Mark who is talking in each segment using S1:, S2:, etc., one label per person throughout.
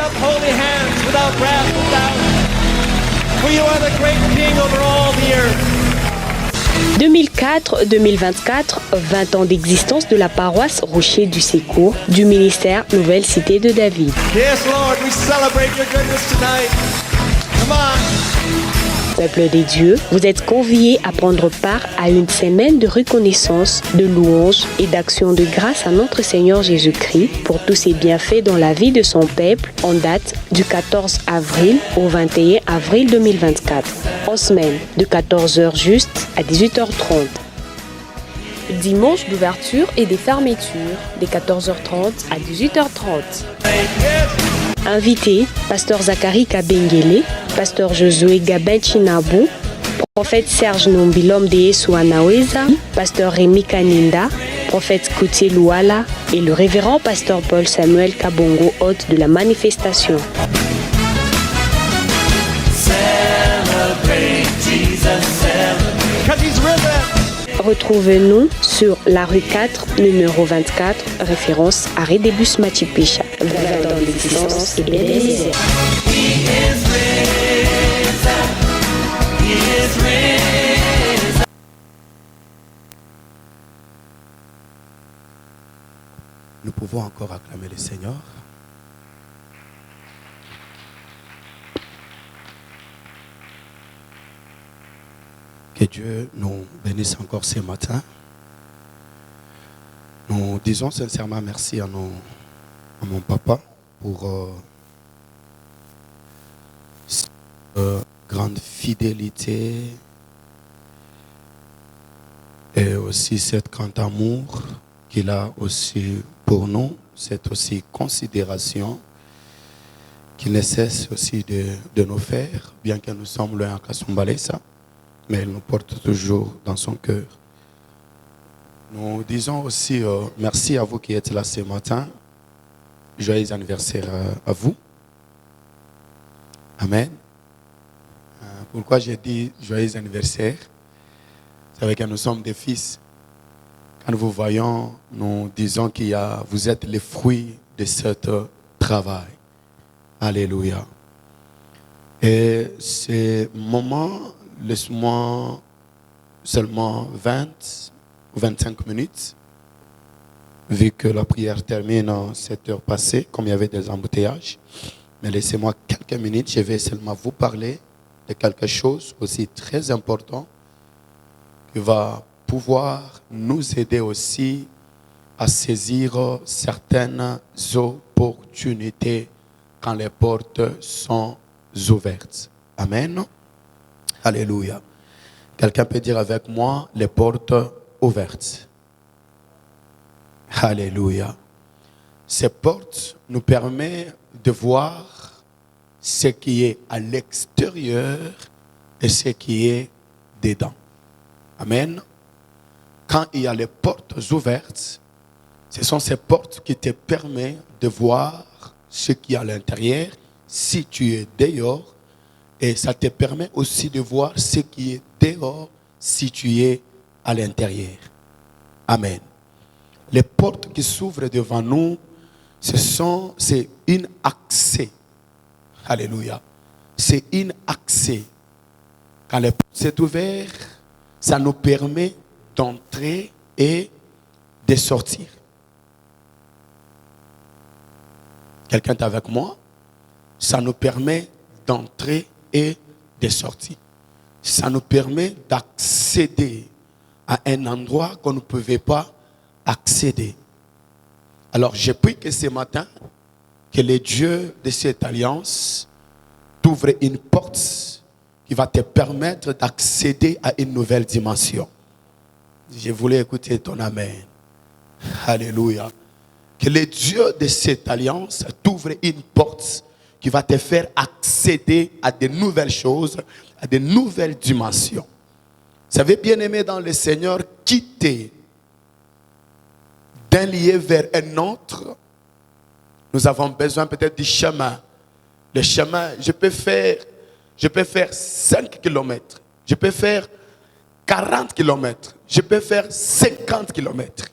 S1: up holy hands without wrath, without. For you are the great King over all the earth.
S2: 2004-2024, 20 ans d'existence de la paroisse Rocher du Secours, du ministère Nouvelle Cité de David.
S1: Yes, Lord, we celebrate your goodness tonight. Come on.
S2: Peuple des dieux, vous êtes conviés à prendre part à une semaine de reconnaissance, de louanges et d'action de grâce à notre Seigneur Jésus-Christ pour tous ses bienfaits dans la vie de son peuple en date du 14 avril au 21 avril 2024, en semaine de 14h juste à 18h30. Dimanche d'ouverture et des fermetures de 14h30 à 18h30. Invités, Pasteur Zachary Kabengele, Pasteur Josué Gabin Chinabou, Prophète Serge Nombilom de Yesuanaweza, Pasteur Rémi Kaninda, Prophète Koutié Louala et le révérend Pasteur Paul Samuel Kabongo, hôte de la manifestation. Retrouvez-nous sur la rue 4, numéro 24, référence à Redebus Machipisha. Dans l'existence et bien des misères.
S3: Nous pouvons encore acclamer le Seigneur. Que Dieu nous bénisse encore ce matin. Nous disons sincèrement merci à mon papa pour cette grande fidélité et aussi cette grand amour qu'il a aussi pour nous, cette aussi considération qu'il ne cesse aussi de nous faire, bien que nous sommes loin à Kasumbalesa, mais il nous porte toujours dans son cœur. Nous disons aussi merci à vous qui êtes là ce matin. Joyeux anniversaire à vous. Amen. Pourquoi j'ai dit joyeux anniversaire? C'est avec que nous sommes des fils. Quand nous vous voyons, nous disons vous êtes les fruits de ce travail. Alléluia. Et ce moment, laisse-moi seulement 20 ou 25 minutes, vu que la prière termine à 7 heures passées, comme il y avait des embouteillages. Mais laissez-moi quelques minutes, je vais seulement vous parler de quelque chose aussi très important qui va pouvoir nous aider aussi à saisir certaines opportunités quand les portes sont ouvertes. Amen. Alléluia. Quelqu'un peut dire avec moi les portes ouvertes. Alléluia. Ces portes nous permettent de voir ce qui est à l'extérieur et ce qui est dedans. Amen. Quand il y a les portes ouvertes, ce sont ces portes qui te permettent de voir ce qui est à l'intérieur, si tu es dehors, et ça te permet aussi de voir ce qui est dehors, si tu es à l'intérieur. Amen. Les portes qui s'ouvrent devant nous, c'est un accès. Alléluia. C'est un accès. Quand les portes sont ouvertes, ça nous permet d'entrer et de sortir. Quelqu'un est avec moi? Ça nous permet d'entrer et de sortir. Ça nous permet d'accéder à un endroit qu'on ne pouvait pas accéder. Alors, je prie que ce matin, que le Dieu de cette alliance t'ouvre une porte qui va te permettre d'accéder à une nouvelle dimension. Je voulais écouter ton amen. Alléluia. Que le Dieu de cette alliance t'ouvre une porte qui va te faire accéder à de nouvelles choses, à de nouvelles dimensions. Vous savez, bien-aimé dans le Seigneur, quitter d'un lieu vers un autre, nous avons besoin peut-être du chemin. Le chemin, je peux faire 5 km, je peux faire 40 km, je peux faire 50 km.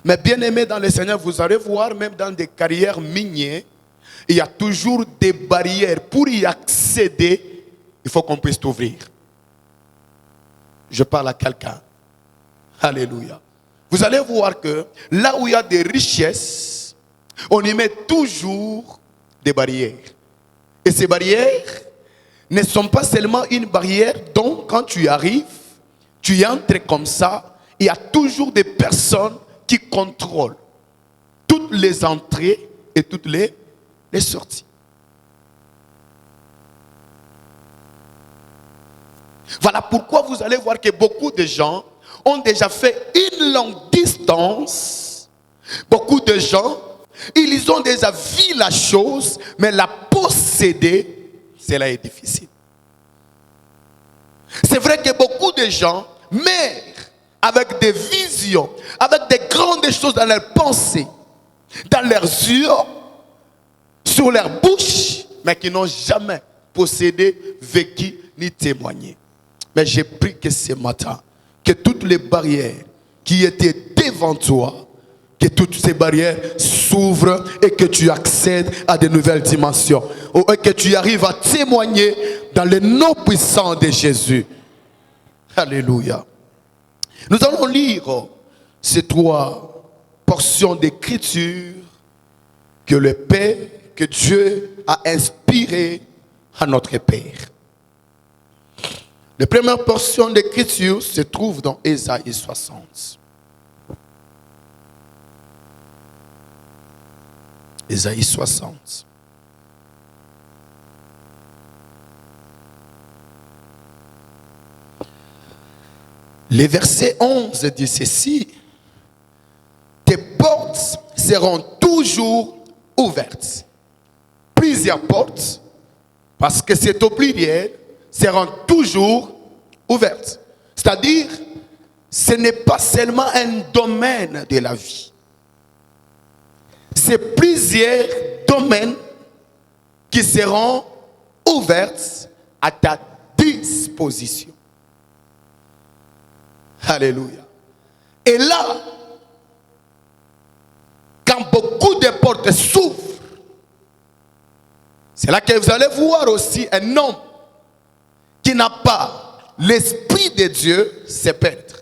S3: Mais bien aimé dans le Seigneur, vous allez voir même dans des carrières minières, Il y a toujours des barrières. Pour y accéder, il faut qu'on puisse t'ouvrir. Je parle à quelqu'un. Alléluia. Vous allez voir que là où il y a des richesses, on y met toujours des barrières. Et ces barrières ne sont pas seulement une barrière dont quand tu arrives, tu y entres comme ça, il y a toujours des personnes qui contrôlent toutes les entrées et toutes les sorties. Voilà pourquoi vous allez voir que beaucoup de gens ont déjà fait une longue distance. Beaucoup de gens, ils ont déjà vu la chose, mais la posséder, cela est difficile. C'est vrai que beaucoup de gens meurent avec des visions, avec des grandes choses dans leurs pensées, dans leurs yeux, sur leur bouche, mais qui n'ont jamais possédé, vécu, ni témoigné. Mais j'ai pris que ce matin, que toutes les barrières qui étaient devant toi, que toutes ces barrières s'ouvrent et que tu accèdes à de nouvelles dimensions. Et que tu arrives à témoigner dans le nom puissant de Jésus. Alléluia. Nous allons lire ces 3 portions d'écriture que le Père, que Dieu a inspirées à notre Père. La première portion d'écriture se trouve dans Ésaïe 60. Ésaïe 60. Le verset 11 dit ceci: tes portes seront toujours ouvertes. Plusieurs portes, parce que c'est au pluriel, seront toujours ouvertes. C'est-à-dire, ce n'est pas seulement un domaine de la vie. C'est plusieurs domaines qui seront ouverts à ta disposition. Alléluia. Et là, quand beaucoup de portes s'ouvrent, c'est là que vous allez voir aussi un homme qui n'a pas l'Esprit de Dieu se perdre.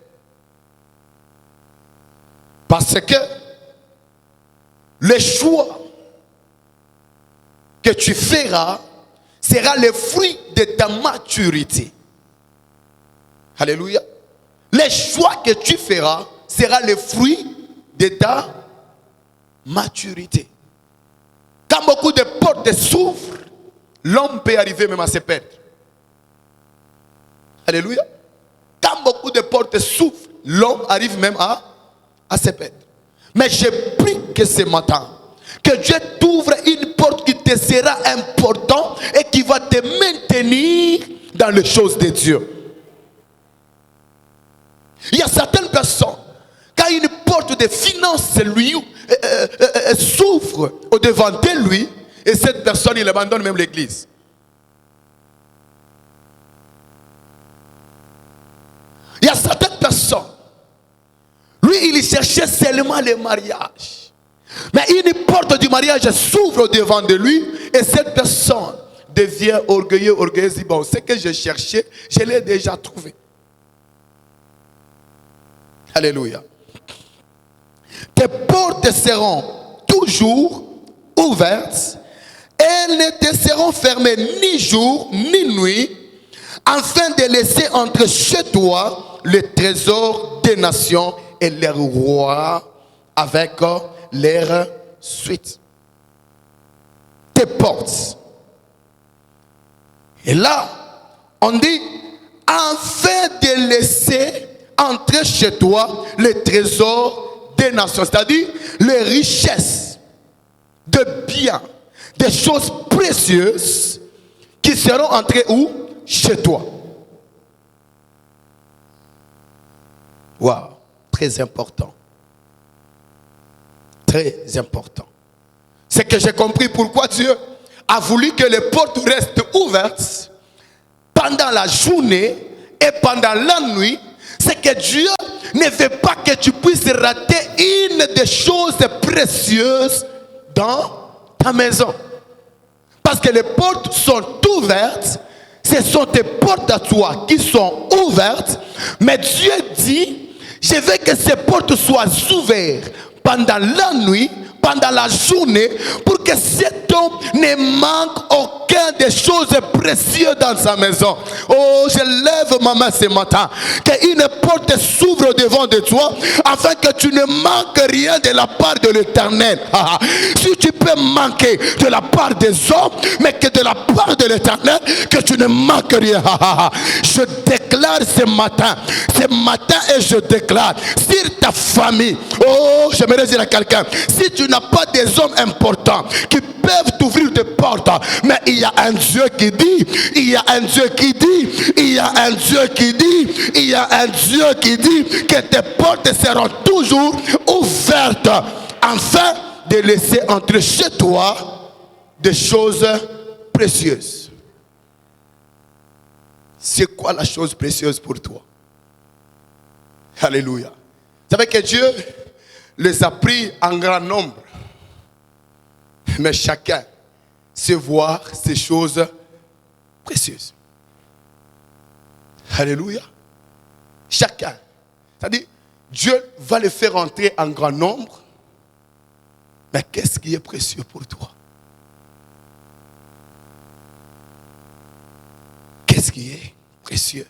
S3: Parce que le choix que tu feras sera le fruit de ta maturité. Alléluia. Le choix que tu feras sera le fruit de ta maturité. Quand beaucoup de portes s'ouvrent, l'homme peut arriver même à se perdre. Alléluia. Quand beaucoup de portes s'ouvrent, l'homme arrive même à se perdre. Mais j'ai pris que ce matin, que Dieu t'ouvre une porte qui te sera importante et qui va te maintenir dans les choses de Dieu. Il y a certaines personnes, quand une porte de finance lui s'ouvre au devant de lui, et cette personne, il abandonne même l'église. Il y a certaines personnes, lui, il cherchait seulement le mariage. Mais une porte du mariage s'ouvre au devant de lui, et cette personne devient orgueilleuse, dit, bon, ce que je cherchais, je l'ai déjà trouvé. Alléluia. Tes portes seront toujours ouvertes. Elles ne te seront fermées ni jour ni nuit, afin de laisser entrer chez toi le trésor des nations et leurs rois avec leur suite. Tes portes. Et là, on dit, afin de laisser entrer chez toi le trésor des nations, c'est-à-dire les richesses de biens, des choses précieuses qui seront entrées où? Chez toi. Waouh, très important. Très important. C'est que j'ai compris pourquoi Dieu a voulu que les portes restent ouvertes pendant la journée et pendant la nuit. C'est que Dieu ne veut pas que tu puisses rater une des choses précieuses dans ta maison. lorsque les portes sont ouvertes, ce sont tes portes à toi qui sont ouvertes. Mais Dieu dit, je veux que ces portes soient ouvertes pendant la nuit, pendant la journée, pour que cet homme ne manque aucun des choses précieuses dans sa maison. Oh, je lève ma main ce matin, qu'une porte s'ouvre devant de toi, afin que tu ne manques rien de la part de l'Éternel. Si tu peux manquer de la part des hommes, mais que de la part de l'Éternel, que tu ne manques rien. Je déclare ce matin, et je déclare sur ta famille. Oh, j'aimerais dire à quelqu'un, si tu n'as pas des hommes importants qui peuvent t'ouvrir des portes, mais il y a un Dieu qui dit, il y a un Dieu qui dit, il y a un Dieu qui dit, il y a un Dieu qui dit que tes portes seront toujours ouvertes, afin de laisser entrer chez toi des choses précieuses. C'est quoi la chose précieuse pour toi? Alléluia. Vous savez que Dieu les a pris en grand nombre. Mais chacun sait voir ces choses précieuses. Alléluia. Chacun. C'est-à-dire, Dieu va les faire entrer en grand nombre. Mais qu'est-ce qui est précieux pour toi? Qu'est-ce qui est précieux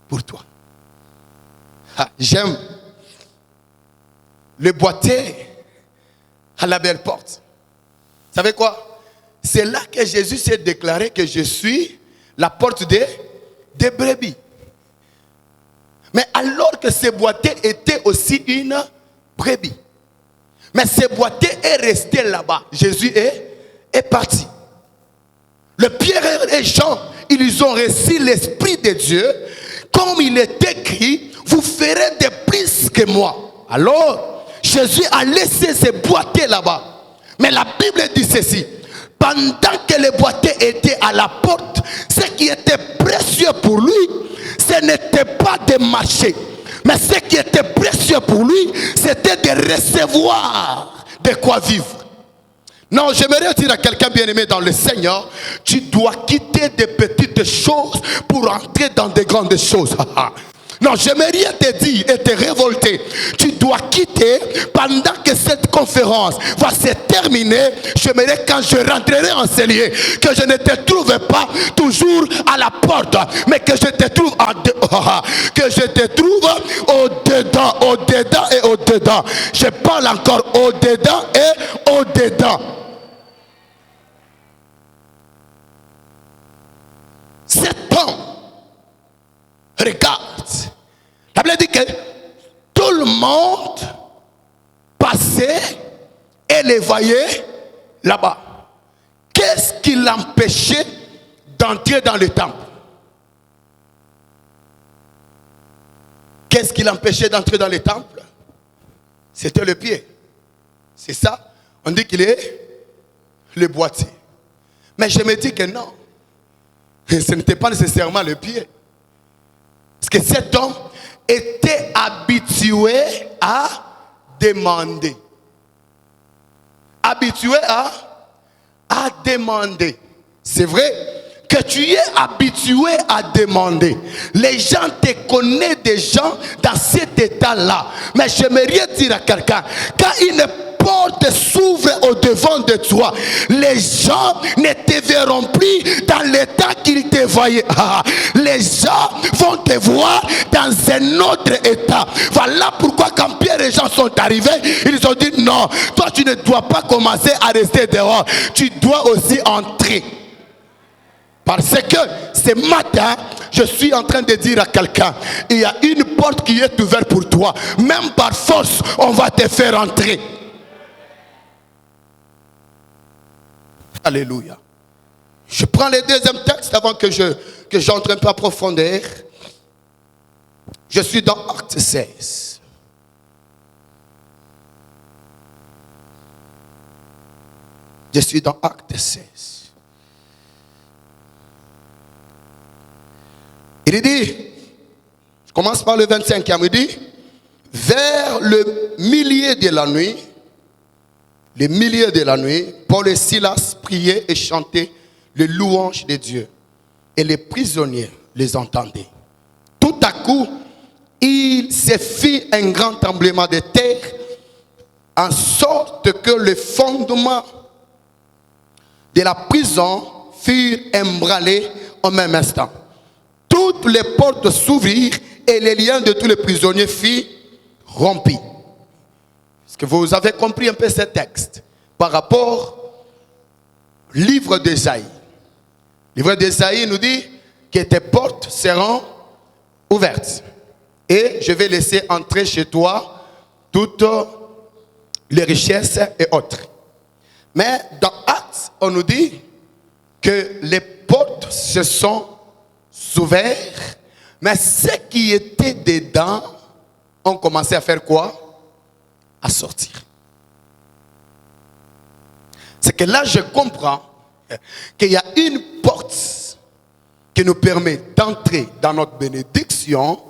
S3: pour toi? J'aime le boîtier à la belle porte. Vous savez quoi? C'est là que Jésus s'est déclaré que je suis la porte des brebis. Mais alors que ce boîtier était aussi une brebis. Mais ce boîtier est resté là-bas. Jésus est parti. Le Pierre et Jean, ils ont reçu l'Esprit de Dieu. Comme il est écrit, vous ferez de plus que moi. Alors, Jésus a laissé ce boîtier là-bas. Mais la Bible dit ceci. Pendant que le boîtier était à la porte, ce qui était précieux pour lui, ce n'était pas de marcher. Mais ce qui était précieux pour lui, c'était de recevoir de quoi vivre. Non, j'aimerais dire à quelqu'un bien-aimé dans le Seigneur, tu dois quitter des petites choses pour entrer dans des grandes choses. Non, j'aimerais te dire et te révolter. Tu dois quitter pendant que cette conférence va se terminer. J'aimerais quand je rentrerai en ce lieu, que je ne te trouve pas toujours à la porte, mais que je te trouve que je te trouve au-dedans, au-dedans et au-dedans. Je parle encore au-dedans et au-dedans. Cet homme, regarde, la Bible dit que tout le monde passait et les voyait là-bas. Qu'est-ce qui l'empêchait d'entrer dans le temple? Qu'est-ce qui l'empêchait d'entrer dans le temple? C'était le pied. C'est ça. On dit qu'il est le boîtier. Mais je me dis que non. Ce n'était pas nécessairement le pied. Parce que cet homme était habitué à demander. Habitué à demander. C'est vrai que tu es habitué à demander. Les gens te connaissent des gens dans cet état-là. Mais j'aimerais dire à quelqu'un, quand une porte s'ouvre au devant de toi, les gens ne te verront plus dans l'état qu'ils te voyaient. Les gens vont te voir dans un autre état. Voilà pourquoi quand Pierre et Jean sont arrivés, ils ont dit non, toi tu ne dois pas commencer à rester dehors, tu dois aussi entrer. Parce que ce matin, je suis en train de dire à quelqu'un, il y a une porte qui est ouverte pour toi. Même par force, on va te faire entrer. Alléluia. Je prends le deuxième texte avant que j'entre un peu en profondeur. Je suis dans Acte 16. Je suis dans Acte 16. Il dit, je commence par le 25e, il dit, vers le milieu de la nuit, Paul et Silas priaient et chantaient les louanges de Dieu. Et les prisonniers les entendaient. Tout à coup, il se fit un grand tremblement de terre, en sorte que les fondements de la prison furent ébranlés au même instant. Toutes les portes s'ouvrirent et les liens de tous les prisonniers furent rompus. Est-ce que vous avez compris un peu ce texte par rapport au livre d'Ésaïe? Le livre d'Ésaïe nous dit que tes portes seront ouvertes. Et je vais laisser entrer chez toi toutes les richesses et autres. Mais dans Actes, on nous dit que les portes se sont ouvertes, mais ceux qui étaient dedans ont commencé à faire quoi? À sortir. C'est que là, je comprends qu'il y a une porte qui nous permet d'entrer dans notre bénédiction,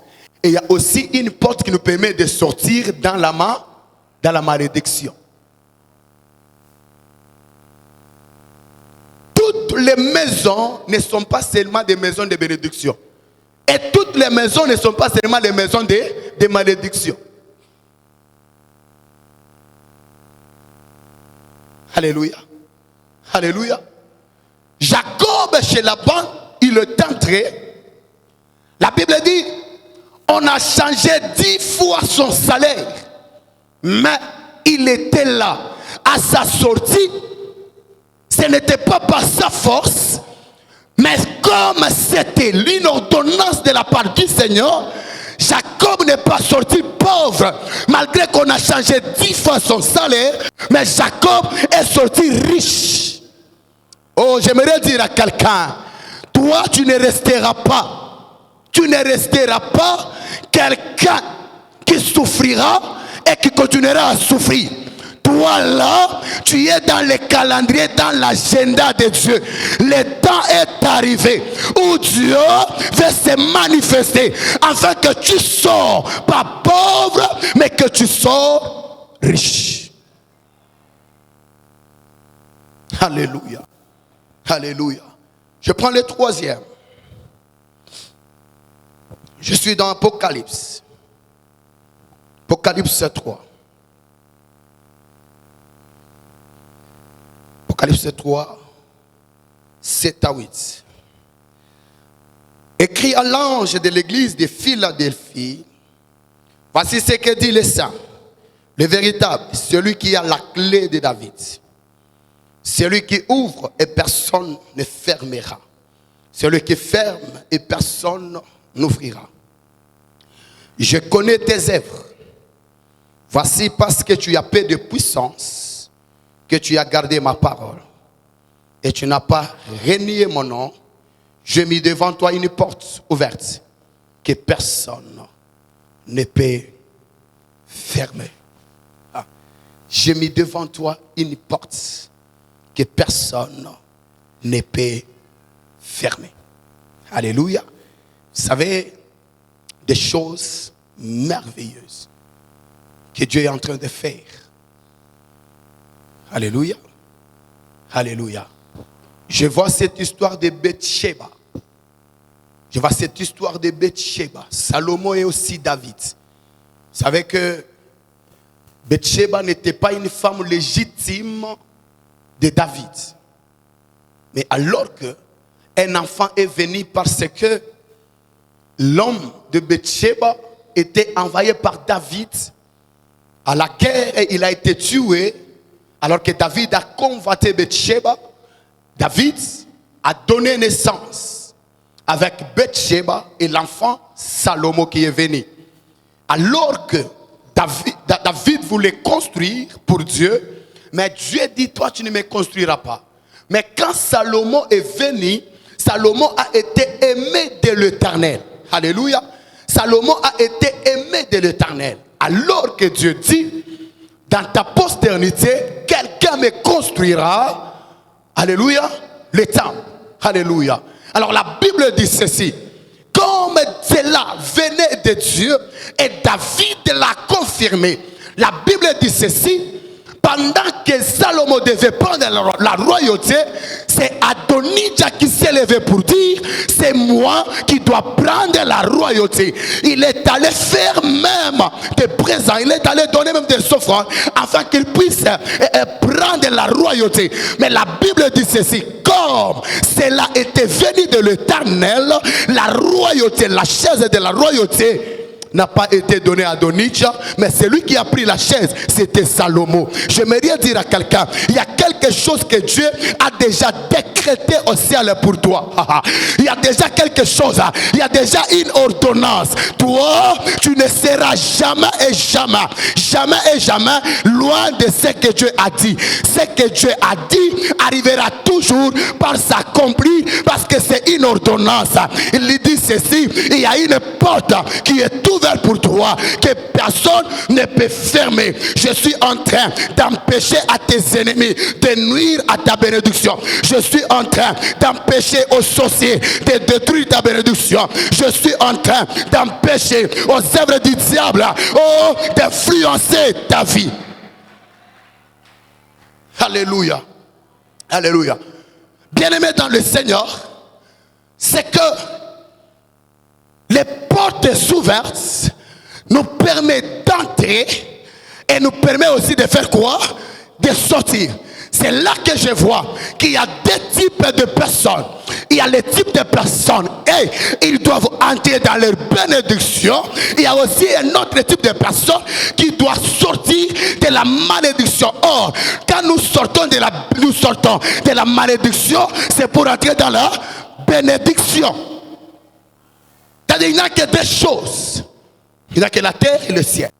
S3: et il y a aussi une porte qui nous permet de sortir dans la malédiction. Toutes les maisons ne sont pas seulement des maisons de bénédiction. Et toutes les maisons ne sont pas seulement des maisons de malédiction. Alléluia. Alléluia. Jacob, chez Laban, il est entré. La Bible dit, on a changé 10 fois son salaire. Mais il était là. À sa sortie, ce n'était pas par sa force, mais comme c'était une ordonnance de la part du Seigneur, Jacob n'est pas sorti pauvre, malgré qu'on a changé 10 fois son salaire, mais Jacob est sorti riche. Oh, j'aimerais dire à quelqu'un, toi tu ne resteras pas quelqu'un qui souffrira et qui continuera à souffrir. Toi là, tu es dans le calendrier, dans l'agenda de Dieu. Le temps est arrivé où Dieu veut se manifester afin que tu sors pas pauvre, mais que tu sors riche. Alléluia. Alléluia. Je prends le troisième. Je suis dans Apocalypse. Apocalypse 3. Apocalypse 3, 7 à 8. Écrit à l'ange de l'église de Philadelphie, voici ce que dit le saint, le véritable, celui qui a la clé de David. Celui qui ouvre et personne ne fermera. Celui qui ferme et personne n'ouvrira. Je connais tes œuvres. Voici parce que tu as peu de puissance que tu as gardé ma parole. Et tu n'as pas renié mon nom. J'ai mis devant toi une porte ouverte que personne ne peut fermer. Ah. J'ai mis devant toi une porte que personne ne peut fermer. Alléluia. Vous savez, des choses merveilleuses que Dieu est en train de faire. Alléluia. Alléluia. Je vois cette histoire de Bathsheba. Je vois cette histoire de Bathsheba. Salomon et aussi David. Vous savez que Bathsheba n'était pas une femme légitime de David. Mais alors que un enfant est venu parce que l'homme de Bathsheba était envoyé par David à la guerre et il a été tué. Alors que David a convoité Bathsheba, David a donné naissance avec Bathsheba et l'enfant Salomon qui est venu. Alors que David voulait construire pour Dieu, mais Dieu dit, toi tu ne me construiras pas. Mais quand Salomon est venu, Salomon a été aimé de l'Éternel. Alléluia. Salomon a été aimé de l'Éternel. Alors que Dieu dit, dans ta postérité, quelqu'un me construira, alléluia, le temple. Alléluia. Alors la Bible dit ceci, comme cela venait de Dieu et David l'a confirmé. La Bible dit ceci, pendant que Salomon devait prendre la royauté, c'est Adonijah qui s'est levé pour dire, c'est moi qui dois prendre la royauté. Il est allé faire même des présents, il est allé donner même des offrandes afin qu'il puisse prendre la royauté. Mais la Bible dit ceci, comme cela était venu de l'Éternel, la royauté, la chaise de la royauté n'a pas été donné à Adonijah, mais celui qui a pris la chaise, c'était Salomon. J'aimerais dire à quelqu'un, il y a quelque chose que Dieu a déjà décrété au ciel pour toi. Il y a déjà quelque chose, il y a déjà une ordonnance. Toi, tu ne seras jamais et jamais loin de ce que Dieu a dit. Ce que Dieu a dit arrivera toujours par s'accomplir, parce que c'est une ordonnance. Il lui dit ceci, il y a une porte qui est ouverte pour toi, que personne ne peut fermer. Je suis en train d'empêcher à tes ennemis de nuire à ta bénédiction. Je suis en train d'empêcher aux sorciers de détruire ta bénédiction. Je suis en train d'empêcher aux œuvres du diable d'influencer ta vie. Alléluia. Alléluia. Bien-aimé dans le Seigneur, c'est que les portes ouvertes nous permettent d'entrer et nous permettent aussi de faire quoi? De sortir. C'est là que je vois qu'il y a deux types de personnes. Il y a les types de personnes et ils doivent entrer dans leur bénédiction. Il y a aussi un autre type de personnes qui doivent sortir de la malédiction. Or, quand nous sortons de la malédiction, c'est pour entrer dans la bénédiction. C'est-à-dire, il n'y a que deux choses. Il n'y a que la terre et le ciel.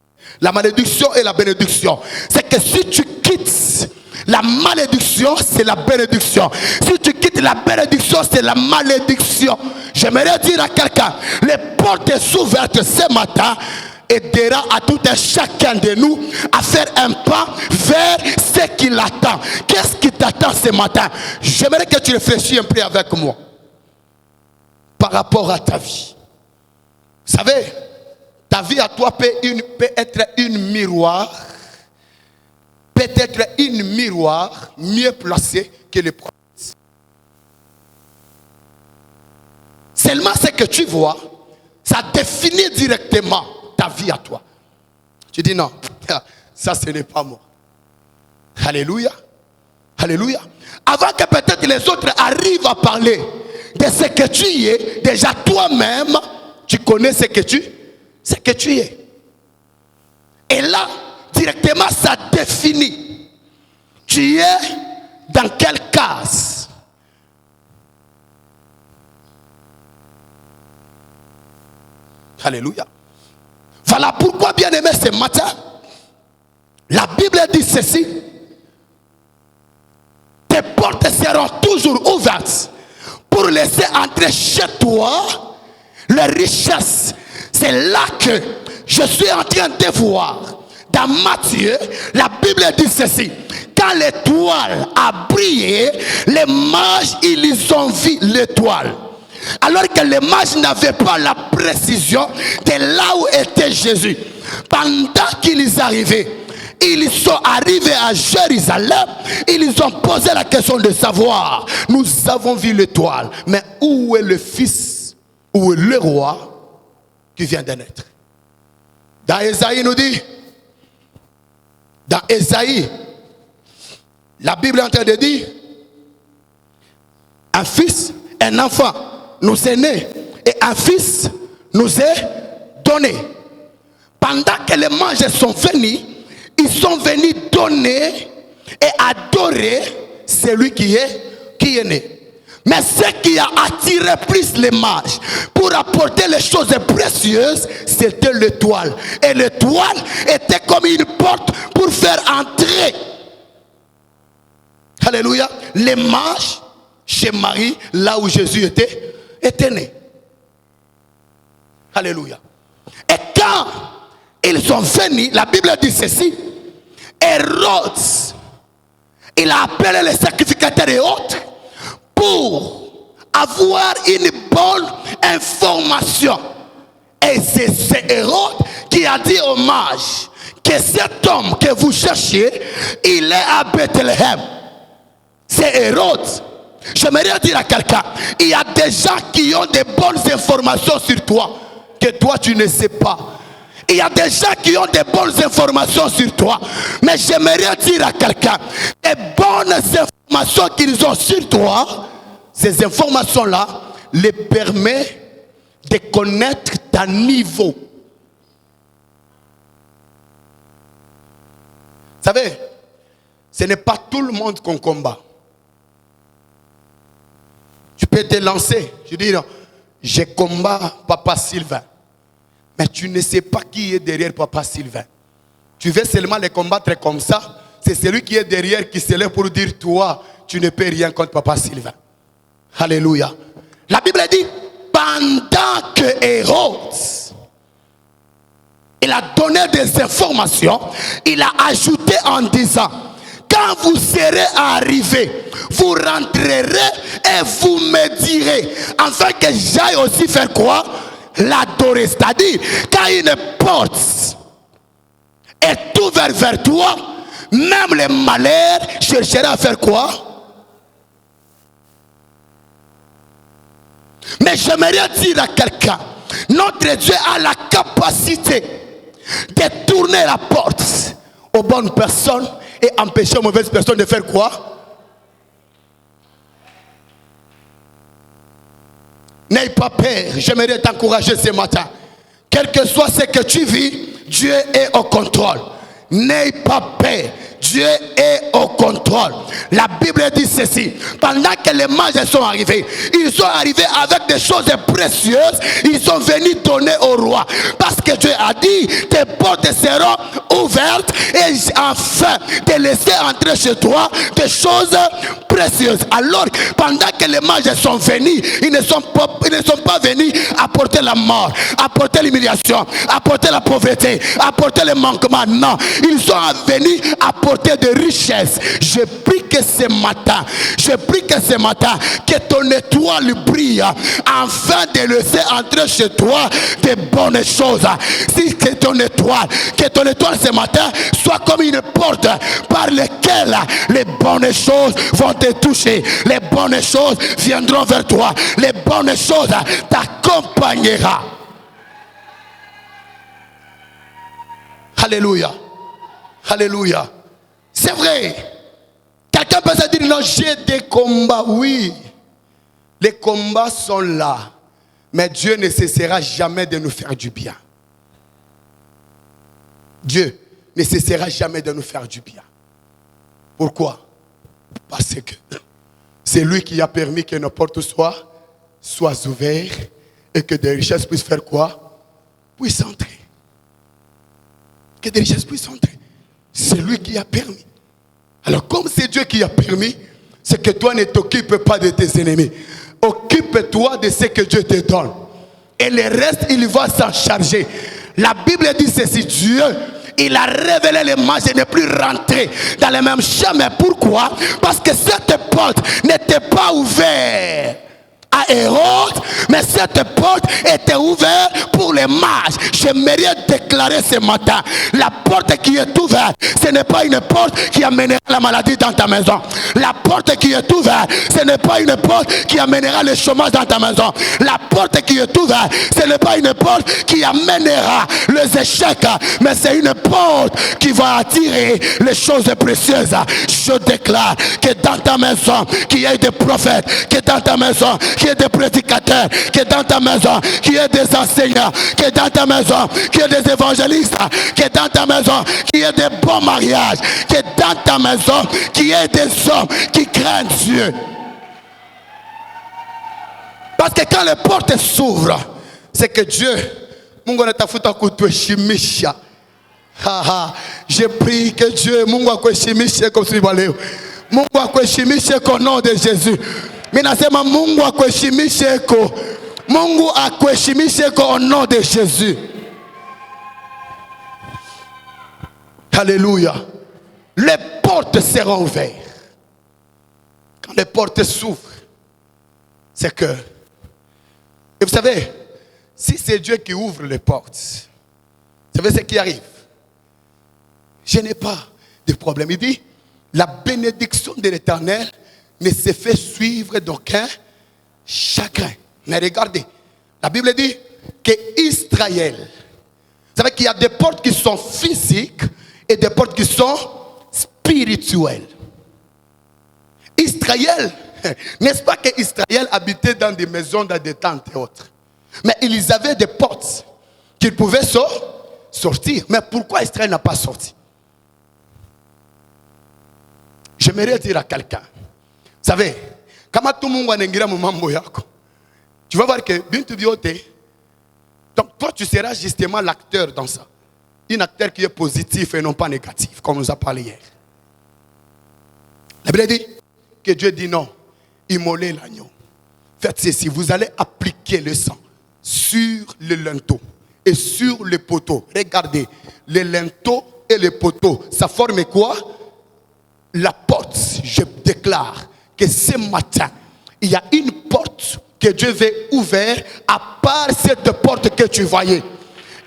S3: La malédiction et la bénédiction. C'est que si tu quittes la malédiction, c'est la bénédiction. Si tu quittes la bénédiction, c'est la malédiction. J'aimerais dire à quelqu'un, les portes ouvertes ce matin aidera à tout un chacun de nous à faire un pas vers ce qui l'attend. Qu'est-ce qui t'attend ce matin? J'aimerais que tu réfléchisses un peu avec moi par rapport à ta vie. Vous savez, ta vie à toi peut être une miroir, peut-être une miroir mieux placée que les prophètes. Seulement ce que tu vois, ça définit directement ta vie à toi. Tu dis non, ça ce n'est pas moi. Alléluia. Alléluia. Avant que peut-être les autres arrivent à parler de ce que tu es, déjà toi-même, tu connais ce que tu es. Et là, directement, ça définit. Tu es dans quelle case? Alléluia. Voilà pourquoi, bien aimé, ce matin, la Bible dit ceci. Tes portes seront toujours ouvertes pour laisser entrer chez toi les richesses. C'est là que je suis en train de voir. Dans Matthieu, la Bible dit ceci. Quand l'étoile a brillé, les mages, ils ont vu l'étoile. Alors que les mages n'avaient pas la précision de là où était Jésus. Pendant qu'ils arrivaient, ils sont arrivés à Jérusalem. Ils ont posé la question de savoir. Nous avons vu l'étoile. Mais où est le fils? Où est le roi qui vient de naître? Dans Ésaïe nous dit, dans Ésaïe, la Bible est en train de dire, un fils, un enfant nous est né et un fils nous est donné. Pendant que les mages sont venus, ils sont venus donner et adorer celui qui est né. Mais ce qui a attiré plus les mages pour apporter les choses précieuses, c'était l'étoile. Et l'étoile était comme une porte pour faire entrer, alléluia, les mages chez Marie, là où Jésus était né. Alléluia. Et quand ils sont venus, la Bible dit ceci, Hérode, il a appelé les sacrificateurs et autres pour avoir une bonne information. Et c'est Hérode qui a dit aux mages, que cet homme que vous cherchez, il est à Bethléem. C'est Hérode. J'aimerais dire à quelqu'un, il y a des gens qui ont des bonnes informations sur toi, que toi tu ne sais pas. Il y a des gens qui ont des bonnes informations sur toi. Mais j'aimerais dire à quelqu'un, les bonnes informations qu'ils ont sur toi, ces informations-là les permettent de connaître ta niveau. Vous savez, ce n'est pas tout le monde qu'on combat. Tu peux te lancer. Je dis, je combats Papa Sylvain. Mais tu ne sais pas qui est derrière Papa Sylvain. Tu veux seulement les combattre comme ça. C'est celui qui est derrière qui se lève pour dire, toi, tu ne peux rien contre Papa Sylvain. Alléluia. La Bible dit, pendant que Hérode, il a donné des informations, il a ajouté en disant, quand vous serez arrivés, vous rentrerez et vous me direz, afin que j'aille aussi faire quoi? L'adorer. C'est-à-dire, quand une porte est ouverte vers toi, même les malheurs chercheront à faire quoi? Mais j'aimerais dire à quelqu'un, notre Dieu a la capacité de tourner la porte aux bonnes personnes et empêcher aux mauvaises personnes de faire quoi? N'aie pas peur, j'aimerais t'encourager ce matin. Quel que soit ce que tu vis, Dieu est au contrôle. N'aie pas peur, Dieu est au contrôle. La Bible dit ceci, pendant que les mages sont arrivés, ils sont arrivés avec des choses précieuses, ils sont venus donner au roi. Parce que Dieu a dit, tes portes seront ouvertes et enfin de laisser entrer chez toi des choses précieuses. Alors, pendant que les mages sont venus, ils ne sont pas venus apporter la mort, apporter l'humiliation, apporter la pauvreté, apporter le manquement. Non, ils sont venus apporter des richesses. Je prie que ce matin, que ton étoile brille, afin de laisser entrer chez toi des bonnes choses. Si que ton étoile ce matin soit comme une porte par laquelle les bonnes choses vont te toucher, les bonnes choses viendront vers toi, les bonnes choses t'accompagneront. Alléluia. Alléluia. C'est vrai. Quelqu'un peut se dire, non, j'ai des combats. Oui, les combats sont là. Mais Dieu ne cessera jamais de nous faire du bien. Dieu ne cessera jamais de nous faire du bien. Pourquoi? Parce que c'est lui qui a permis que nos portes soient ouvertes et que des richesses puissent faire quoi? Puissent entrer. Que des richesses puissent entrer. C'est lui qui a permis. Alors comme c'est Dieu qui a permis, c'est que toi ne t'occupes pas de tes ennemis. Occupe-toi de ce que Dieu te donne. Et le reste, il va s'en charger. La Bible dit ceci, Dieu, il a révélé les mages et ne plus rentrer dans les mêmes chemins. Pourquoi? Parce que cette porte n'était pas ouverte à Hérode, mais cette porte était ouverte pour les mages. J'aimerais déclarer ce matin, la porte qui est ouverte, ce n'est pas une porte qui amènera la maladie dans ta maison. La porte qui est ouverte, ce n'est pas une porte qui amènera le chômage dans ta maison. La porte qui est ouverte, ce n'est pas une porte qui amènera les échecs, mais c'est une porte qui va attirer les choses précieuses. Je déclare que dans ta maison, qu'il y ait des prophètes, que dans ta maison, qu'il y ait des prédicateurs, que dans ta maison, qu'il y ait des enseignants, que dans ta maison, qu'il y ait des évangélistes, que dans ta maison, qu'il y ait des bons mariages, que dans ta maison, qu'il y ait des hommes qui craignent Dieu. Parce que quand les portes s'ouvrent, c'est que Dieu, Mungu anatafuta kutuheshimisha. Je prie que Dieu, Mungu akuheshimishe kwa siku ya leo. Mungu akuheshimishe kwa nom de Jésus. Mimi nasema Mungu akuheshimishe kwa Mungu akuheshimishe kwa nom de Jésus. Alléluia. Les portes seront ouvertes. Quand les portes s'ouvrent, c'est que, et vous savez, si c'est Dieu qui ouvre les portes, vous savez ce qui arrive? je n'ai pas de problème. Il dit, la bénédiction de l'Éternel ne se fait suivre d'aucun chagrin. Mais regardez, la Bible dit que Israël, vous savez qu'il y a des portes qui sont physiques et des portes qui sont spirituelles. Israël, n'est-ce pas que Israël habitait dans des maisons, dans des tentes et autres? Mais ils avaient des portes qu'ils pouvaient sortir. Mais pourquoi Israël n'a pas sorti? J'aimerais dire à quelqu'un, vous savez, quand tout le monde va n'engira mon mambo yako, tu vas voir que bintu biote. Donc toi tu seras justement l'acteur dans ça. Un acteur qui est positif et non pas négatif, comme on nous a parlé hier. La Bible dit que Dieu dit non, immolez l'agneau. Faites ceci, vous allez appliquer le sang sur le linteau et sur le poteau. Regardez, le linteau et le poteau, ça forme quoi? La porte. Je déclare que ce matin, il y a une porte que Dieu veut ouvrir à part cette porte que tu voyais.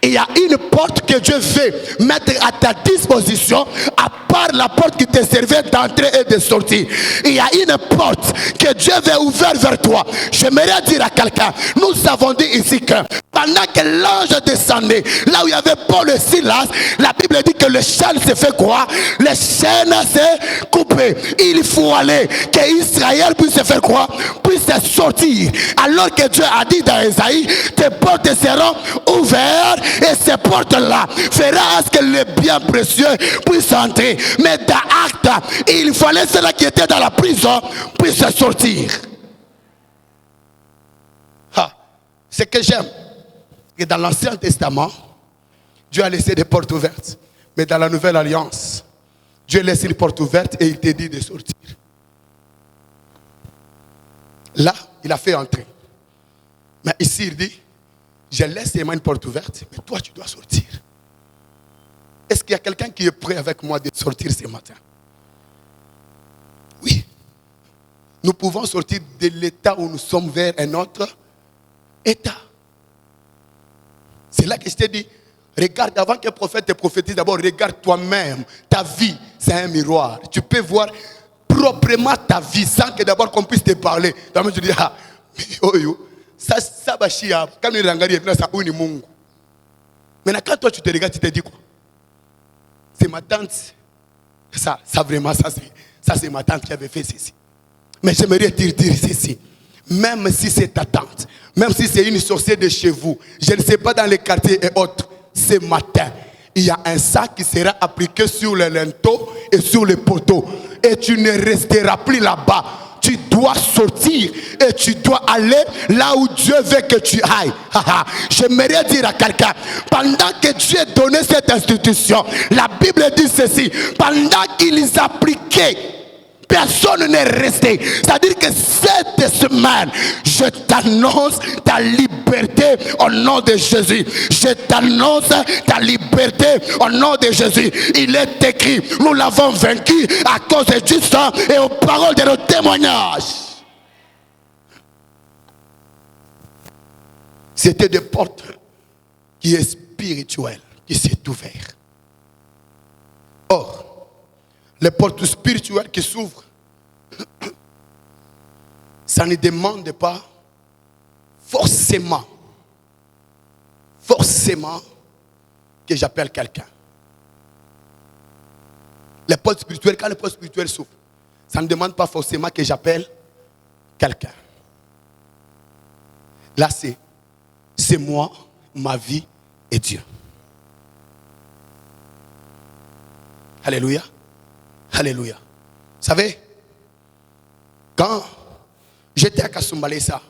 S3: Il y a une porte que Dieu veut mettre à ta disposition à part la porte qui te servait d'entrée et de sortie. Il y a une porte que Dieu veut ouvrir vers toi. J'aimerais dire à quelqu'un, nous avons dit ici que pendant que l'ange descendait, là où il y avait Paul et Silas, la Bible dit que le chaîne s'est fait quoi? Le chaîne s'est coupé. Il faut aller, que Israël puisse faire quoi? Puisse sortir. Alors que Dieu a dit dans Esaïe, tes portes seront ouvertes et ces portes-là feront à ce que les biens précieux puissent entrer. Mais dans Actes, il fallait ceux-là qui étaient dans la prison puissent sortir. Ce que j'aime, que dans l'Ancien Testament, Dieu a laissé des portes ouvertes. Mais dans la Nouvelle Alliance, Dieu laisse une porte ouverte et il te dit de sortir. Là, il a fait entrer. Mais ici, il dit, je laisse une porte ouverte, mais toi, tu dois sortir. Est-ce qu'il y a quelqu'un qui est prêt avec moi de sortir ce matin? Oui. Nous pouvons sortir de l'état où nous sommes vers un autre état. C'est là que je t'ai dit, regarde, avant qu'un prophète te prophétise, d'abord regarde toi-même. Ta vie, c'est un miroir. Tu peux voir proprement ta vie sans que d'abord qu'on puisse te parler. D'abord tu dis, ah, ça bachia, quand il regarde, ça ouni mungu. Maintenant, quand toi tu te regardes, tu te dis quoi? C'est ma tante. Ça vraiment, ça c'est ma tante qui avait fait ceci. Mais j'aimerais dire ceci. Même si c'est ta tante, même si c'est une sorcière de chez vous, je ne sais pas dans les quartiers et autres, ce matin, il y a un sac qui sera appliqué sur le linteau et sur le poteau. Et tu ne resteras plus là-bas. Tu dois sortir et tu dois aller là où Dieu veut que tu ailles. J'aimerais dire à quelqu'un, pendant que Dieu donnait cette institution, la Bible dit ceci, pendant qu'ils appliquaient, personne n'est resté. C'est-à-dire que cette semaine, je t'annonce ta liberté au nom de Jésus. Je t'annonce ta liberté au nom de Jésus. Il est écrit, nous l'avons vaincu à cause du sang et aux paroles de nos témoignages. C'était des portes qui est spirituelle, qui s'est ouverte. Or, les portes spirituelles qui s'ouvrent, ça ne demande pas forcément que j'appelle quelqu'un. Les portes spirituelles, quand les portes spirituelles s'ouvrent, ça ne demande pas forcément que j'appelle quelqu'un. Là, c'est moi, ma vie et Dieu. Alléluia. Alléluia. Vous savez, quand j'étais à Kasumbalesa,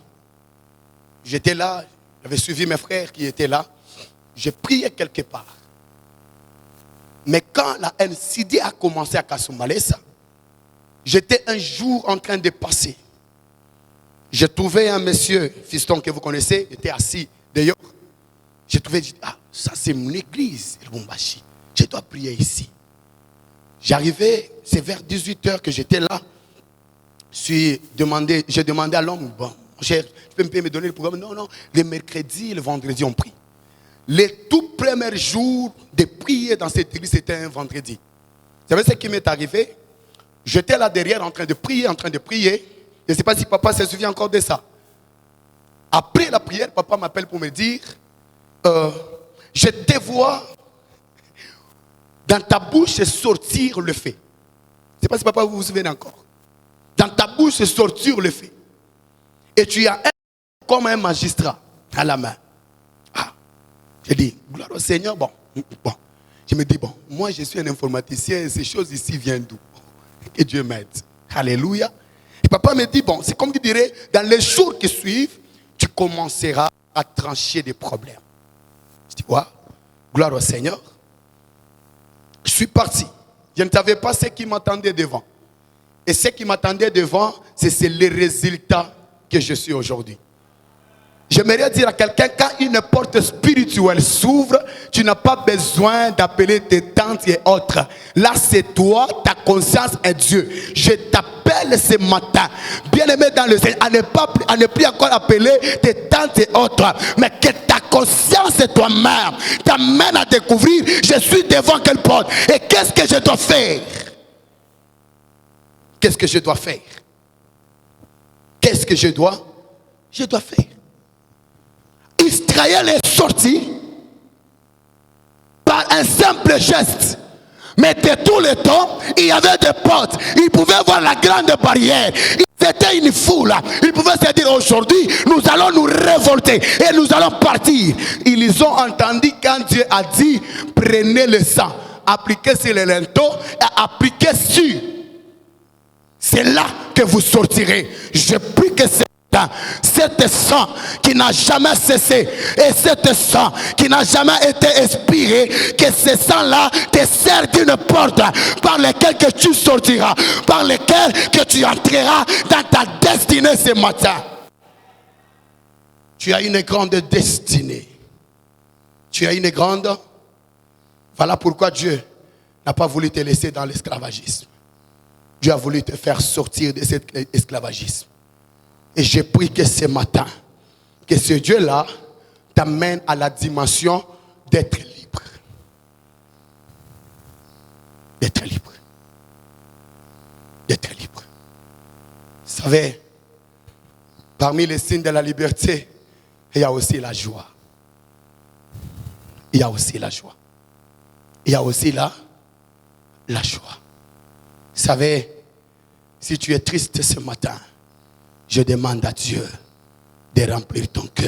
S3: j'étais là, j'avais suivi mes frères qui étaient là, j'ai prié quelque part. Mais quand la NCD a commencé à Kasumbalesa, j'étais un jour en train de passer. J'ai trouvé un monsieur, fiston que vous connaissez, il était assis d'ailleurs. J'ai trouvé, ah, ça c'est mon église, Lubumbashi. Je dois prier ici. J'arrivais, c'est vers 18h que j'étais là. J'ai demandé à l'homme, bon, cher, tu peux me donner le programme? Non, le mercredi et le vendredi on prie. les tout premiers jours de prier dans cette église, c'était un vendredi. Vous savez ce qui m'est arrivé? J'étais là derrière en train de prier. Je ne sais pas si papa se souvient encore de ça. Après la prière, papa m'appelle pour me dire, je te vois dans ta bouche sortir le feu. Je ne sais pas si papa vous vous souvenez encore. Dans ta bouche sortir le feu. Et tu as comme un magistrat à la main. Ah, j'ai dit, gloire au Seigneur, bon. Je me dis, bon, moi je suis un informaticien et ces choses ici viennent d'où? Que Dieu m'aide. Alléluia. Et papa me dit, bon, c'est comme tu dirais, dans les jours qui suivent, tu commenceras à trancher des problèmes. Je dis, quoi? Gloire au Seigneur. Je suis parti. Je ne savais pas ce qui m'attendait devant. Et ce qui m'attendait devant, c'est les résultats que je suis aujourd'hui. J'aimerais dire à quelqu'un, quand une porte spirituelle s'ouvre, tu n'as pas besoin d'appeler tes tantes et autres. Là, c'est toi, ta conscience est Dieu. Je t'appelle ce matin, bien-aimé dans le Seigneur, à ne plus encore appeler tes tantes et autres, mais que ta conscience et toi-même t'amènent à découvrir, je suis devant quelle porte et qu'est-ce que je dois faire? Qu'est-ce que je dois faire? Qu'est-ce que je dois faire? Israël est sorti par un simple geste. Mais de tout le temps, il y avait des portes. Ils pouvaient voir la grande barrière. C'était une foule. Ils pouvaient se dire aujourd'hui, nous allons nous révolter et nous allons partir. Ils ont entendu quand Dieu a dit, prenez le sang, appliquez sur les linteaux et appliquez sur. C'est là que vous sortirez. Je prie que cet sang qui n'a jamais cessé et cet sang qui n'a jamais été expiré, que ce sang-là te sert d'une porte par laquelle que tu sortiras, par laquelle que tu entreras dans ta destinée ce matin. Tu as une grande destinée. Tu as une grande. Voilà pourquoi Dieu n'a pas voulu te laisser dans l'esclavagisme. Dieu a voulu te faire sortir de cet esclavagisme. Et je prie que ce matin, que ce Dieu-là t'amène à la dimension d'être libre. D'être libre. D'être libre. Vous savez, parmi les signes de la liberté, il y a aussi la joie. Il y a aussi la joie. Il y a aussi la joie. Vous savez, si tu es triste ce matin, je demande à Dieu de remplir ton cœur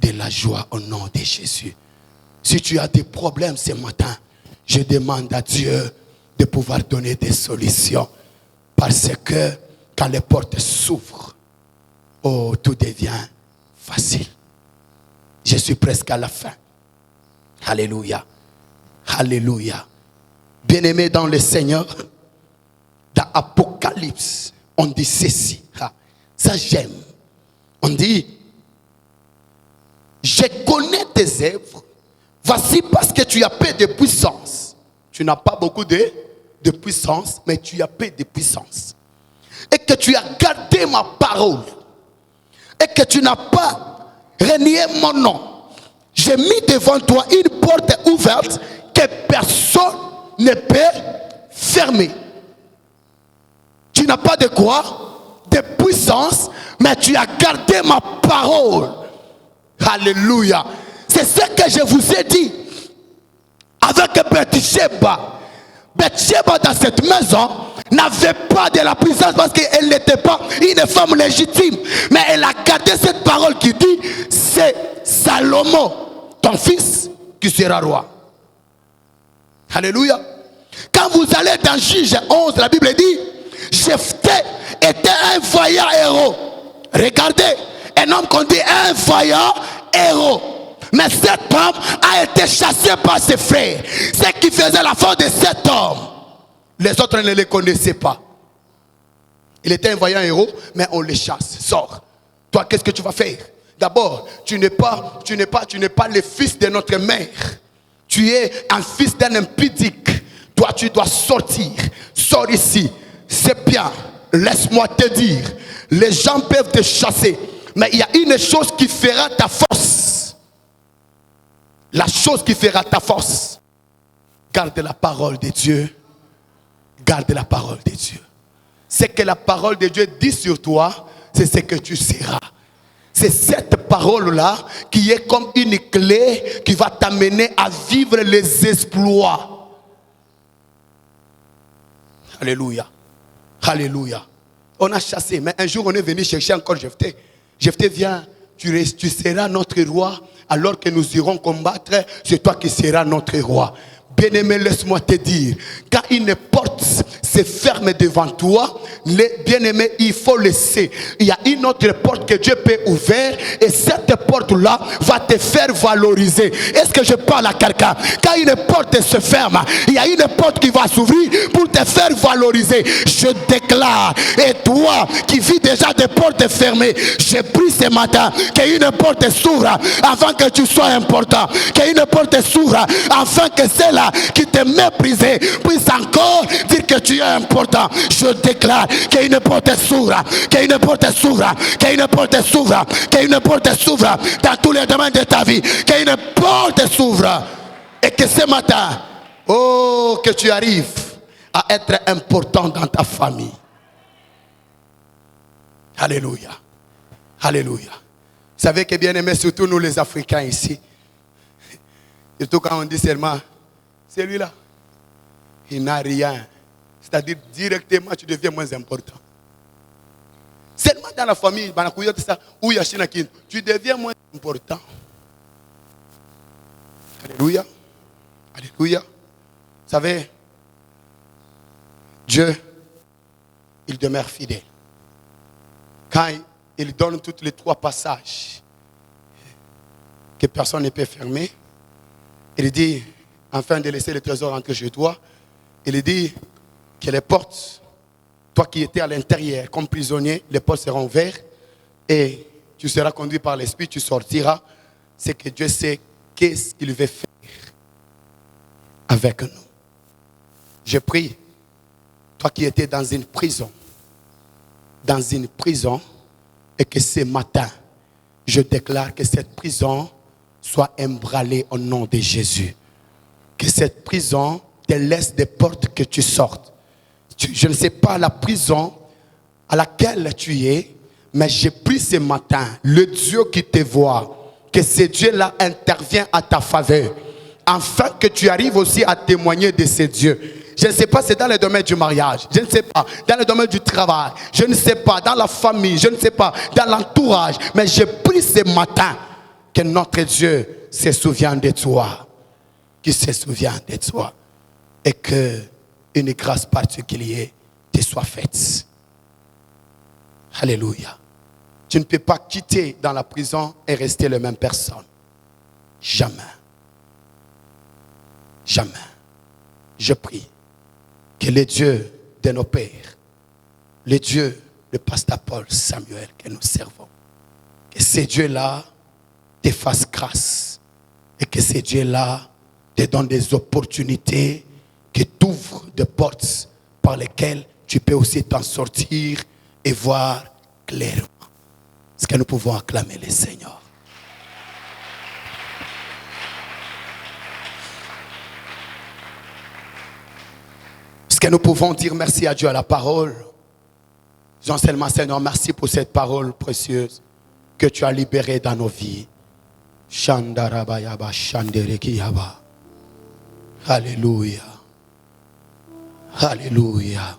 S3: de la joie au nom de Jésus. Si tu as des problèmes ce matin, je demande à Dieu de pouvoir donner des solutions. Parce que quand les portes s'ouvrent, oh, tout devient facile. Je suis presque à la fin. Alléluia. Alléluia. Bien-aimé dans le Seigneur, dans Apocalypse, on dit ceci. Ça j'aime. On dit, je connais tes œuvres. Voici parce que tu as peu de puissance. Tu n'as pas beaucoup de puissance, mais tu as peu de puissance. Et que tu as gardé ma parole. Et que tu n'as pas renié mon nom. J'ai mis devant toi une porte ouverte que personne ne peut fermer. Tu n'as pas de quoi? De puissance, mais tu as gardé ma parole. Alléluia. C'est ce que je vous ai dit avec Bathsheba. Bathsheba dans cette maison n'avait pas de la puissance parce qu'elle n'était pas une femme légitime. Mais elle a gardé cette parole qui dit, c'est Salomon, ton fils, qui sera roi. Alléluia. Quand vous allez dans Juge 11, la Bible dit, Jephthé était un vaillant héros. Regardez, un homme qu'on dit un vaillant héros. Mais cet homme a été chassé par ses frères. Ce qui faisait la force de cet homme, les autres ne le connaissaient pas. Il était un vaillant héros, mais on le chasse. Sors. Toi, qu'est-ce que tu vas faire? D'abord, tu n'es pas le fils de notre mère. Tu es un fils d'un impudique. Toi, tu dois sortir. Sors ici. C'est bien. Laisse-moi te dire. Les gens peuvent te chasser. Mais il y a une chose qui fera ta force. la chose qui fera ta force, garde la parole de Dieu. Garde la parole de Dieu. Ce que la parole de Dieu dit sur toi, c'est ce que tu seras. C'est cette parole-là qui est comme une clé qui va t'amener à vivre les exploits. Alléluia. Alléluia. On a chassé, mais un jour on est venu chercher encore Jephthé. Jephthé, viens, tu seras notre roi. Alors que nous irons combattre, c'est toi qui seras notre roi. Bien-aimé, laisse-moi te dire, quand une porte se ferme devant toi, bien-aimé, il faut laisser. Il y a une autre porte que Dieu peut ouvrir et cette porte-là va te faire valoriser. Est-ce que je parle à quelqu'un? Quand une porte se ferme, il y a une porte qui va s'ouvrir pour te faire valoriser. Je déclare, et toi qui vis déjà des portes fermées, j'ai pris ce matin qu'une porte s'ouvre avant que tu sois important. Qu'une porte s'ouvre afin que celle-là qui te méprisait puisse encore dire que tu es important. Je déclare qu'une porte s'ouvre, qu'une porte s'ouvre, qu'une porte s'ouvre, qu'une porte s'ouvre dans tous les domaines de ta vie, qu'une porte s'ouvre et que ce matin, oh, que tu arrives à être important dans ta famille. Alléluia. Alléluia. Vous savez que bien aimé, surtout nous les Africains ici, surtout quand on dit seulement celui-là, il n'a rien. C'est-à-dire directement tu deviens moins important. Seulement dans la famille, où il y a Chinakin, tu deviens moins important. Alléluia. Alléluia. Vous savez, Dieu, il demeure fidèle. Quand il donne tous les 3 passages que personne ne peut fermer, il dit, afin de laisser le trésor entrer chez toi, il dit que les portes, toi qui étais à l'intérieur comme prisonnier, les portes seront ouvertes et tu seras conduit par l'Esprit, tu sortiras. C'est que Dieu sait qu'est-ce qu'il veut faire avec nous. Je prie, toi qui étais dans une prison, et que ce matin, je déclare que cette prison soit emballée au nom de Jésus. Que cette prison te laisse des portes que tu sortes. Je ne sais pas la prison à laquelle tu es, mais j'ai pris ce matin le Dieu qui te voit, que ce Dieu-là intervient à ta faveur, afin que tu arrives aussi à témoigner de ce Dieu. Je ne sais pas, c'est dans le domaine du mariage, je ne sais pas, dans le domaine du travail, je ne sais pas, dans la famille, je ne sais pas, dans l'entourage, mais j'ai pris ce matin que notre Dieu se souvient de toi, qu'il se souvient de toi, et que une grâce particulière te soit faite. Alléluia. Tu ne peux pas quitter dans la prison et rester la même personne. Jamais. Jamais. Je prie que le Dieu de nos pères, le Dieu de pasteur Paul Samuel que nous servons, que ce Dieu-là te fasse grâce et que ce Dieu-là te donne des opportunités, qui t'ouvrent des portes par lesquelles tu peux aussi t'en sortir et voir clairement. Est-ce que nous pouvons acclamer le Seigneur? Est-ce que nous pouvons dire merci à Dieu à la parole? Disons seulement, Seigneur, merci pour cette parole précieuse que tu as libérée dans nos vies. Shandarabayaba, Shanderekiyaba. Alléluia. Alléluia.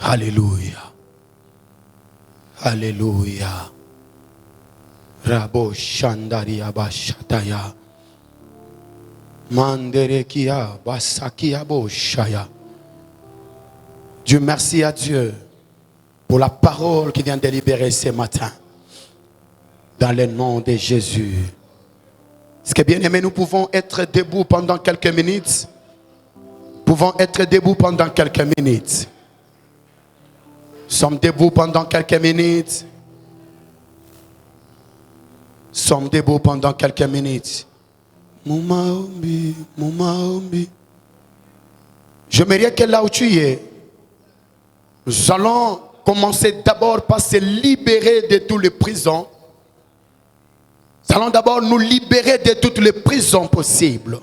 S3: Alléluia. Alléluia. Rabo Shandariaba Shataya. Manderekia Basakiabo Shaya. Dieu, merci à Dieu pour la parole qui vient de libérer ce matin. Dans le nom de Jésus. Est-ce que bien aimé, nous pouvons être debout pendant quelques minutes? Pouvons être debout pendant quelques minutes. Nous sommes debout pendant quelques minutes. Nous sommes debout pendant quelques minutes. Moumaombi, Moumaombi. J'aimerais que là où tu es, nous allons commencer d'abord par se libérer de toutes les prisons. Nous allons d'abord nous libérer de toutes les prisons possibles.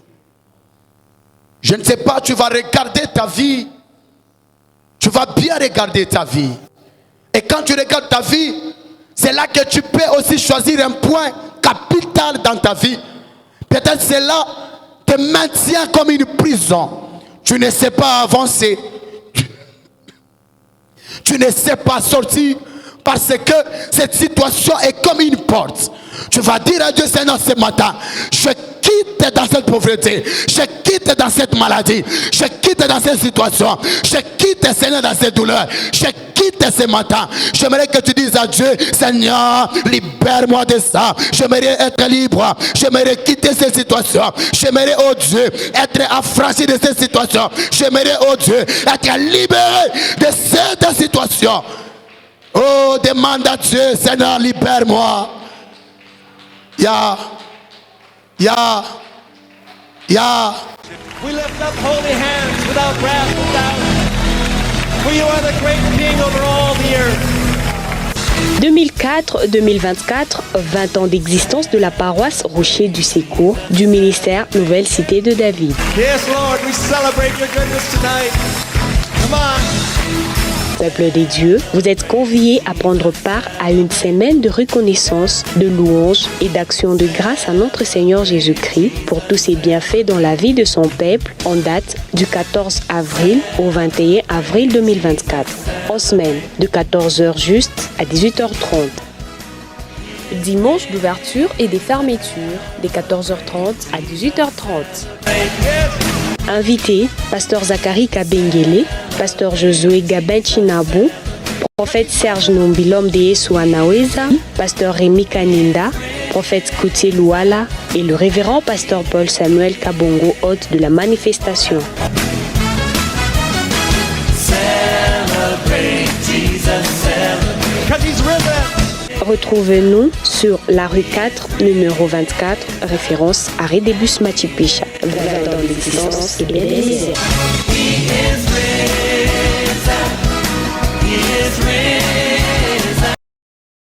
S3: Je ne sais pas, tu vas regarder ta vie. Tu vas bien regarder ta vie. Et quand tu regardes ta vie, c'est là que tu peux aussi choisir un point capital dans ta vie. Peut-être cela te maintient comme une prison. Tu ne sais pas avancer. Tu ne sais pas sortir parce que cette situation est comme une porte. Tu vas dire à Dieu, Seigneur, ce matin, je quitte dans cette pauvreté, je quitte dans cette maladie, je quitte dans cette situation, je quitte, Seigneur, dans cette douleur, je quitte ce matin. J'aimerais que tu dises à Dieu, Seigneur, libère-moi de ça. J'aimerais être libre, j'aimerais quitter cette situation, j'aimerais, oh Dieu, être affranchi de cette situation, j'aimerais, oh Dieu, être libéré de cette situation. Oh, demande à Dieu, Seigneur, libère-moi. Ya.
S1: We lift up holy hands without wrath, without. For you are the great King over all the earth.
S2: 2004-2024, 20 ans d'existence de la paroisse Rocher du Secours du ministère Nouvelle Cité de David.
S1: Yes, Lord, we celebrate your goodness tonight. Come on.
S2: Peuple des dieux, vous êtes conviés à prendre part à une semaine de reconnaissance, de louanges et d'action de grâce à notre Seigneur Jésus-Christ pour tous ses bienfaits dans la vie de son peuple en date du 14 avril au 21 avril 2024, en semaine de 14h juste à 18h30. Dimanche d'ouverture et des fermetures de 14h30 à 18h30. Invités, pasteur Zakari Kabengele, pasteur Josué Gabenchinabo, prophète Serge Nombilom de Anaweza, pasteur Rémi Kaninda, prophète Koutié Louala et le révérend pasteur Paul Samuel Kabongo, hôte de la manifestation. Retrouvez-nous sur la rue 4, numéro 24, référence à Redebus Machipisha. Dans l'existence et bien